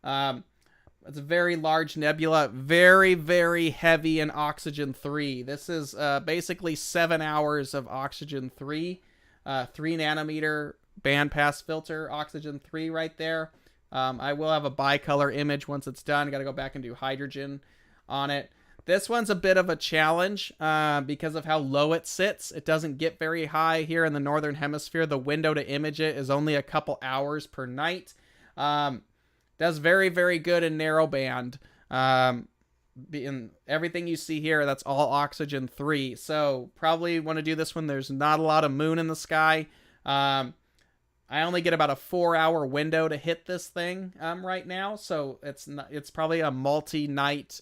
It's a very large nebula. Very, very heavy in oxygen 3. This is basically 7 hours of oxygen 3. 3 nanometer bandpass filter, oxygen 3 right there. I will have a bicolor image once it's done. Got to go back and do hydrogen on it. This one's a bit of a challenge because of how low it sits. It doesn't get very high here in the northern hemisphere. The window to image it is only a couple hours per night. Does very, very good in narrowband. In everything you see here, that's all oxygen 3. So probably want to do this when there's not a lot of moon in the sky. I only get about a 4-hour window to hit this thing right now, so it's probably a multi-night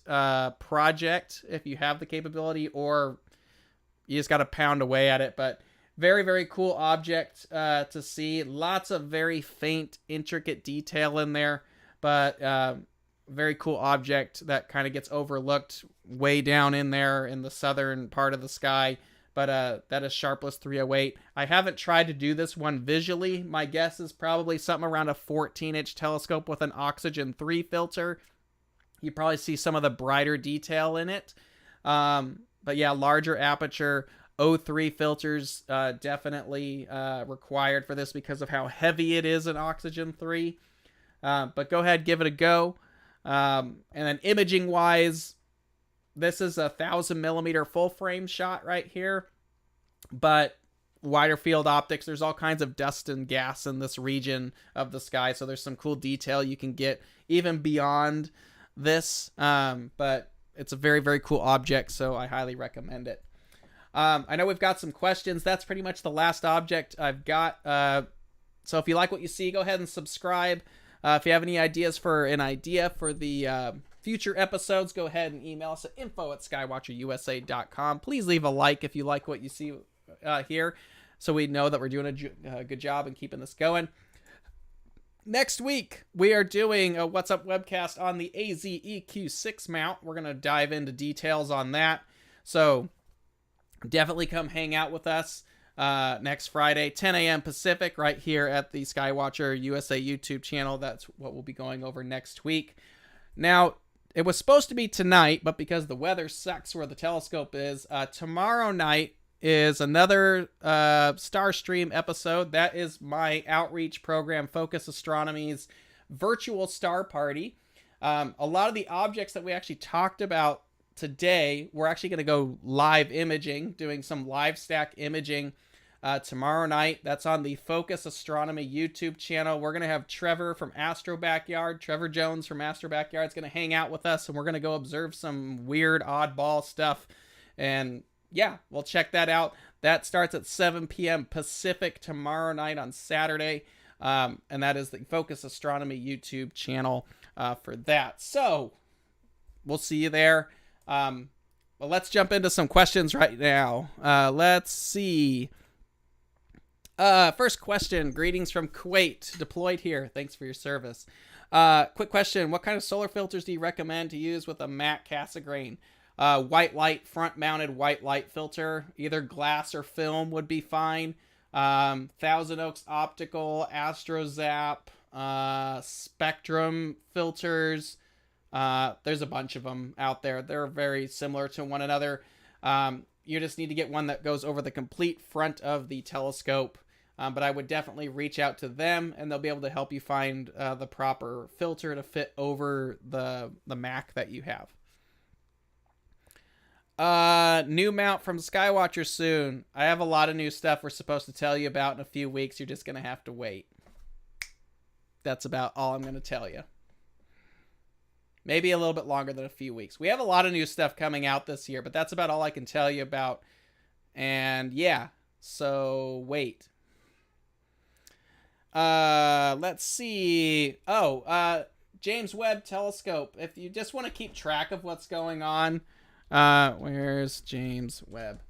project if you have the capability, or you just got to pound away at it. But very, very cool object to see. Lots of very faint, intricate detail in there, but very cool object that kind of gets overlooked way down in there in the southern part of the sky. But that is Sharpless 308. I haven't tried to do this one visually. My guess is probably something around a 14-inch telescope with an oxygen 3 filter. You probably see some of the brighter detail in it. But yeah, larger aperture. O3 filters definitely required for this because of how heavy it is in oxygen 3. But go ahead, give it a go. And then imaging-wise, this is a 1,000 millimeter full frame shot right here, but wider field optics. There's all kinds of dust and gas in this region of the sky, so there's some cool detail you can get even beyond this. But it's a very, very cool object, so I highly recommend it. I know we've got some questions. That's pretty much the last object I've got. So if you like what you see, go ahead and subscribe. If you have any ideas for the future episodes, go ahead and email us at info@skywatcherusa.com. Please leave a like if you like what you see here, so we know that we're doing a good job in keeping this going. Next week, we are doing a What's Up Webcast on the AZ-EQ6 mount. We're going to dive into details on that. So definitely come hang out with us next Friday, 10 a.m. Pacific, right here at the Skywatcher USA YouTube channel. That's what we'll be going over next week. Now, it was supposed to be tonight, but because the weather sucks where the telescope is, tomorrow night is another Starstream episode. That is my outreach program, Focus Astronomy's virtual star party. A lot of the objects that we actually talked about today, we're actually going to go live imaging, doing some live stack imaging tomorrow night. That's on the Focus Astronomy YouTube channel. We're going to have Trevor from Astro Backyard, Trevor Jones from Astro Backyard is going to hang out with us, and we're going to go observe some weird oddball stuff. And yeah, we'll check that out. That starts at 7 p.m. Pacific tomorrow night on Saturday. And that is the Focus Astronomy YouTube channel for that. So we'll see you there. Well, let's jump into some questions right now. Let's see. First question, greetings from Kuwait, deployed here. Thanks for your service. Quick question, what kind of solar filters do you recommend to use with a matte Cassegrain? White light, front-mounted white light filter, either glass or film would be fine. Thousand Oaks Optical, AstroZap, Spectrum filters. There's a bunch of them out there. They're very similar to one another. You just need to get one that goes over the complete front of the telescope. But I would definitely reach out to them, and they'll be able to help you find the proper filter to fit over the Mac that you have. New mount from Skywatcher soon. I have a lot of new stuff we're supposed to tell you about in a few weeks. You're just going to have to wait. That's about all I'm going to tell you. Maybe a little bit longer than a few weeks. We have a lot of new stuff coming out this year, but that's about all I can tell you about. And yeah, so wait. Let's see. James Webb Telescope. If you just want to keep track of what's going on, where's James Webb?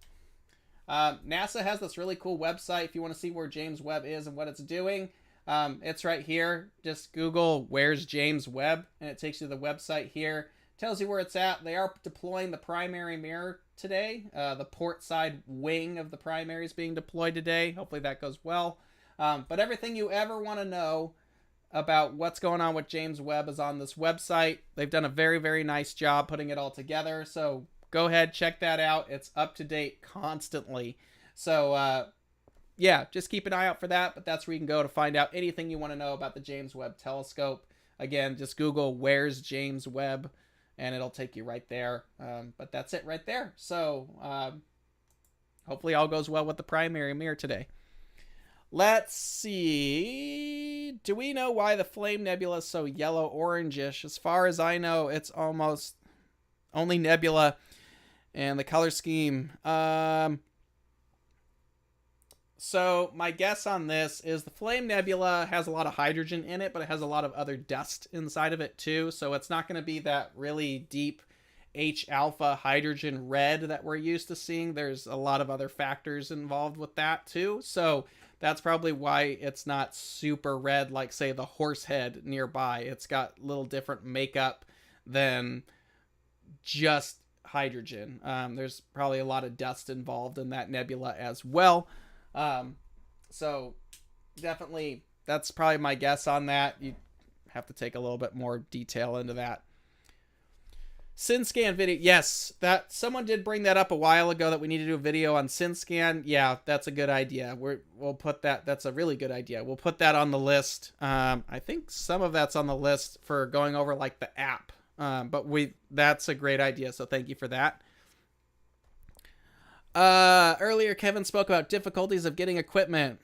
NASA has this really cool website if you want to see where James Webb is and what it's doing. It's right here. Just Google "Where's James Webb" and it takes you to the website here. Tells you where it's at. They are deploying the primary mirror today. The port side wing of the primary is being deployed today. Hopefully that goes well. But everything you ever want to know about what's going on with James Webb is on this website. They've done a very, very nice job putting it all together. So go ahead, check that out. It's up to date constantly. So yeah, just keep an eye out for that. But that's where you can go to find out anything you want to know about the James Webb Telescope. Again, just Google "Where's James Webb," and it'll take you right there. But that's it right there. So hopefully all goes well with the primary mirror today. Let's see. Do we know why the Flame Nebula is so yellow-orangish? As far as I know, it's almost only nebula and the color scheme. So my guess on this is the Flame Nebula has a lot of hydrogen in it, but it has a lot of other dust inside of it too. So it's not going to be that really deep H-alpha hydrogen red that we're used to seeing. There's a lot of other factors involved with that too. So that's probably why it's not super red like, say, the Horsehead nearby. It's got a little different makeup than just hydrogen. There's probably a lot of dust involved in that nebula as well. So definitely, that's probably my guess on that. You have to take a little bit more detail into that. SynScan video. Yes, that someone did bring that up a while ago, that we need to do a video on SynScan. Yeah, that's a good idea. We'll put that. That's a really good idea. We'll put that on the list. I think some of that's on the list for going over like the app. But that's a great idea. So thank you for that. Earlier Kevin spoke about difficulties of getting equipment.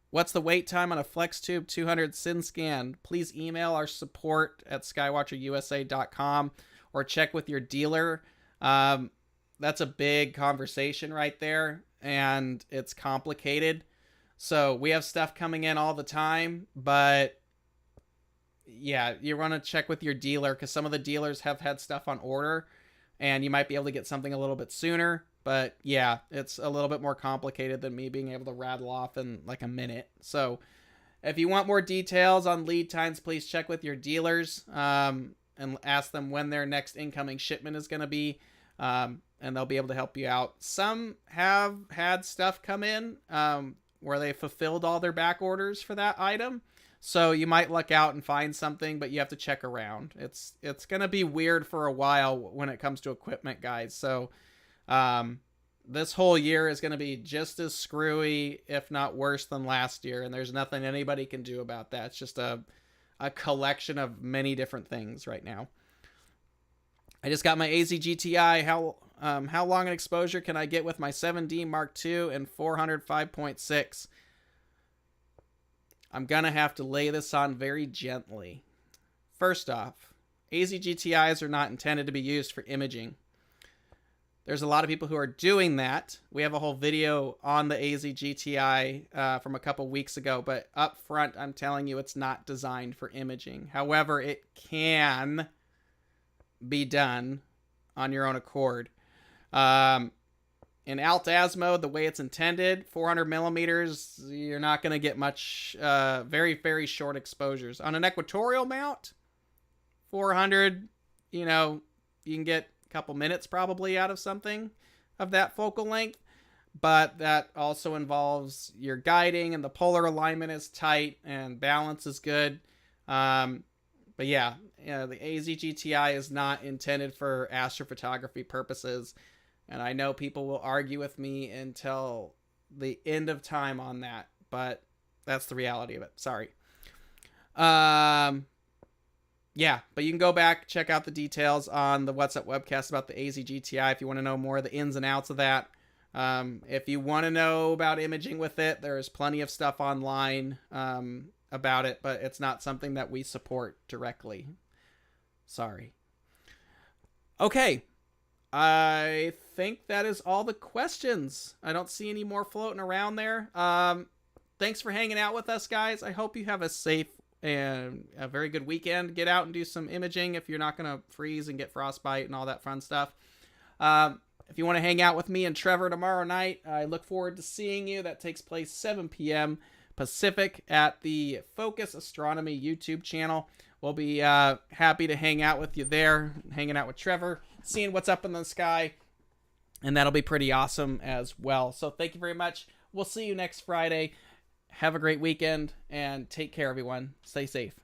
What's the wait time on a FlexTube 200 SynScan? Please email our support at skywatcherusa.com. or check with your dealer. That's a big conversation right there, and it's complicated. So we have stuff coming in all the time, but yeah, you want to check with your dealer, because some of the dealers have had stuff on order, and you might be able to get something a little bit sooner. But yeah, it's a little bit more complicated than me being able to rattle off in like a minute. So if you want more details on lead times, please check with your dealers. And ask them when their next incoming shipment is going to be, and they'll be able to help you out. Some have had stuff come in where they fulfilled all their back orders for that item, so you might luck out and find something, but you have to check around. It's going to be weird for a while when it comes to equipment, guys. So this whole year is going to be just as screwy, if not worse, than last year, and there's nothing anybody can do about that. It's just a collection of many different things right now. I just got my AZ-GTI. How long an exposure can I get with my 7D Mark II and 400 5.6? I'm gonna have to lay this on very gently. First off, AZ-GTIs are not intended to be used for imaging. There's a lot of people who are doing that. We have a whole video on the AZ-GTI from a couple weeks ago, but up front, I'm telling you, it's not designed for imaging. However, it can be done on your own accord. In alt-az mode, the way it's intended, 400 millimeters, you're not going to get much, very, very short exposures. On an equatorial mount, 400, you can get couple minutes probably out of something of that focal length, but that also involves your guiding, and the polar alignment is tight and balance is good. But yeah, the AZ-GTI is not intended for astrophotography purposes, and I know people will argue with me until the end of time on that, but that's the reality of it. Sorry. Yeah, but you can go back, check out the details on the What's Up Webcast about the AZ-GTI if you want to know more of the ins and outs of that. If you want to know about imaging with it, there's plenty of stuff online about it, but it's not something that we support directly. Sorry. Okay, I think that is all the questions. I don't see any more floating around there. Thanks for hanging out with us, guys. I hope you have a safe and a very good weekend. Get out and do some imaging if you're not going to freeze and get frostbite and all that fun stuff. If you want to hang out with me and Trevor tomorrow night, I look forward to seeing you. That takes place 7 p.m. Pacific at the Focus Astronomy YouTube channel. We'll be happy to hang out with you there, hanging out with Trevor, seeing what's up in the sky, and that'll be pretty awesome as well. So thank you very much. We'll see you next Friday. Have a great weekend, and take care, everyone. Stay safe.